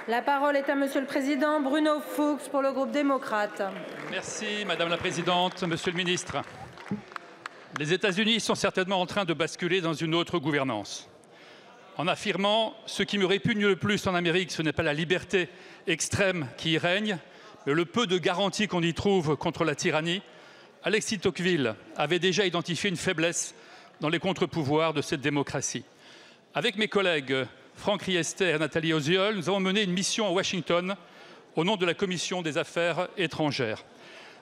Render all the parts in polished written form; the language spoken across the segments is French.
La parole est à Monsieur le Président Bruno Fuchs pour le groupe démocrate. Merci Madame la Présidente, Monsieur le Ministre. Les États-Unis sont certainement en train de basculer dans une autre gouvernance. En affirmant ce qui me répugne le plus en Amérique, ce n'est pas la liberté extrême qui y règne, mais le peu de garanties qu'on y trouve contre la tyrannie, Alexis Tocqueville avait déjà identifié une faiblesse dans les contre-pouvoirs de cette démocratie. Avec mes collègues Franck Riester et Nathalie Oziol, nous avons mené une mission à Washington au nom de la Commission des Affaires étrangères.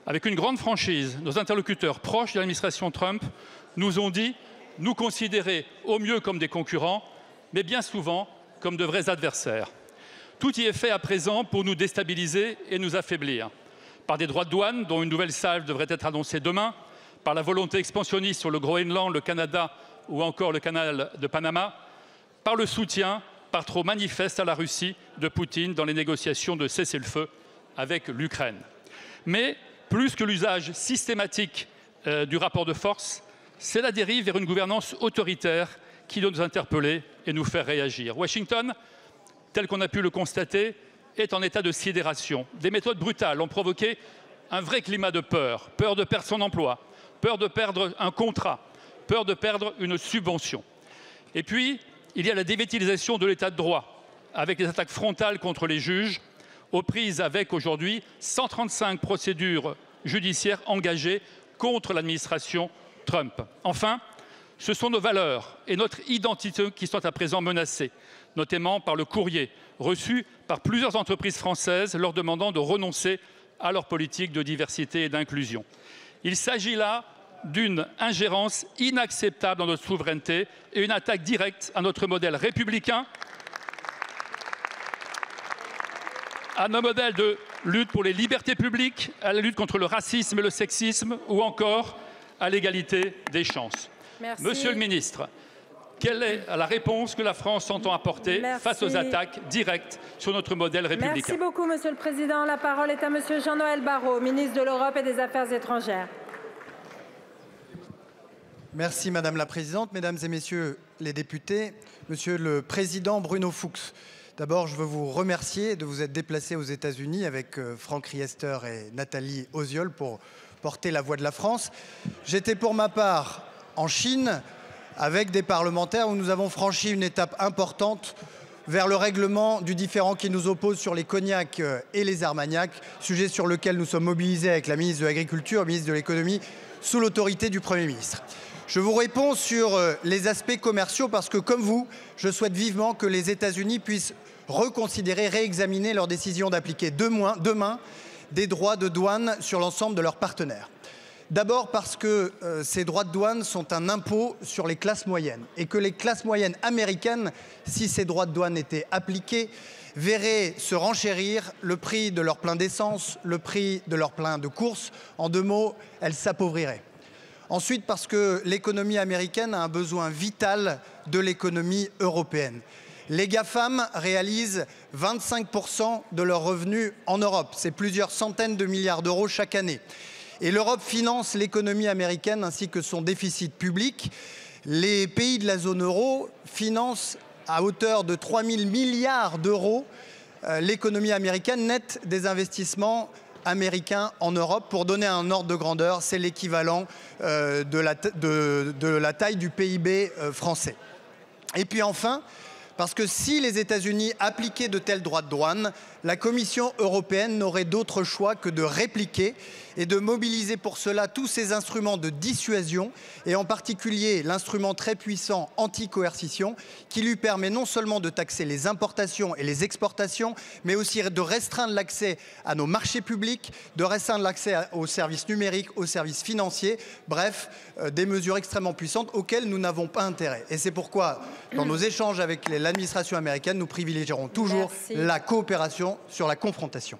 Avec une grande franchise, nos interlocuteurs proches de l'administration Trump nous ont dit nous considérer au mieux comme des concurrents, mais bien souvent comme de vrais adversaires. Tout y est fait à présent pour nous déstabiliser et nous affaiblir. Par des droits de douane, dont une nouvelle salve devrait être annoncée demain, par la volonté expansionniste sur le Groenland, le Canada ou encore le canal de Panama, par le soutien, par trop manifeste à la Russie de Poutine dans les négociations de cessez-le-feu avec l'Ukraine. Mais plus que l'usage systématique du rapport de force, c'est la dérive vers une gouvernance autoritaire qui doit nous interpeller et nous faire réagir. Washington, tel qu'on a pu le constater, est en état de sidération. Des méthodes brutales ont provoqué un vrai climat de peur. Peur de perdre son emploi, peur de perdre un contrat, peur de perdre une subvention. Et puis, il y a la dévitalisation de l'état de droit, avec les attaques frontales contre les juges, aux prises avec aujourd'hui 135 procédures judiciaires engagées contre l'administration Trump. Enfin, ce sont nos valeurs et notre identité qui sont à présent menacées, notamment par le courrier reçu par plusieurs entreprises françaises leur demandant de renoncer à leur politique de diversité et d'inclusion. Il s'agit là d'une ingérence inacceptable dans notre souveraineté et une attaque directe à notre modèle républicain, à nos modèles de lutte pour les libertés publiques, à la lutte contre le racisme et le sexisme ou encore à l'égalité des chances. Merci. Monsieur le ministre, quelle est la réponse que la France entend apporter face aux attaques directes sur notre modèle républicain? Merci beaucoup, Monsieur le Président. La parole est à Monsieur Jean-Noël Barrot, ministre de l'Europe et des Affaires étrangères. Merci Madame la Présidente, Mesdames et Messieurs les députés, Monsieur le Président Bruno Fuchs. D'abord, je veux vous remercier de vous être déplacé aux États-Unis avec Franck Riester et Nathalie Oziol pour porter la voix de la France. J'étais pour ma part en Chine avec des parlementaires où nous avons franchi une étape importante vers le règlement du différend qui nous oppose sur les cognacs et les armagnacs, sujet sur lequel nous sommes mobilisés avec la ministre de l'Agriculture, le ministre de l'Économie, sous l'autorité du Premier ministre. Je vous réponds sur les aspects commerciaux parce que, comme vous, je souhaite vivement que les États-Unis puissent reconsidérer, réexaminer leur décision d'appliquer demain des droits de douane sur l'ensemble de leurs partenaires. D'abord parce que ces droits de douane sont un impôt sur les classes moyennes et que les classes moyennes américaines, si ces droits de douane étaient appliqués, verraient se renchérir le prix de leur plein d'essence, le prix de leur plein de courses. En deux mots, elles s'appauvriraient. Ensuite, parce que l'économie américaine a un besoin vital de l'économie européenne. Les GAFAM réalisent 25% de leurs revenus en Europe. C'est plusieurs centaines de milliards d'euros chaque année. Et l'Europe finance l'économie américaine ainsi que son déficit public. Les pays de la zone euro financent à hauteur de 3 000 milliards d'euros l'économie américaine nette des investissements américains en Europe. Pour donner un ordre de grandeur, c'est l'équivalent de la taille du PIB français. Et puis enfin, parce que si les États-Unis appliquaient de tels droits de douane, la Commission européenne n'aurait d'autre choix que de répliquer et de mobiliser pour cela tous ces instruments de dissuasion et en particulier l'instrument très puissant anti-coercition qui lui permet non seulement de taxer les importations et les exportations, mais aussi de restreindre l'accès à nos marchés publics, de restreindre l'accès aux services numériques, aux services financiers, bref, des mesures extrêmement puissantes auxquelles nous n'avons pas intérêt. Et c'est pourquoi, dans nos échanges avec l'administration américaine, nous privilégierons toujours la coopération sur la confrontation.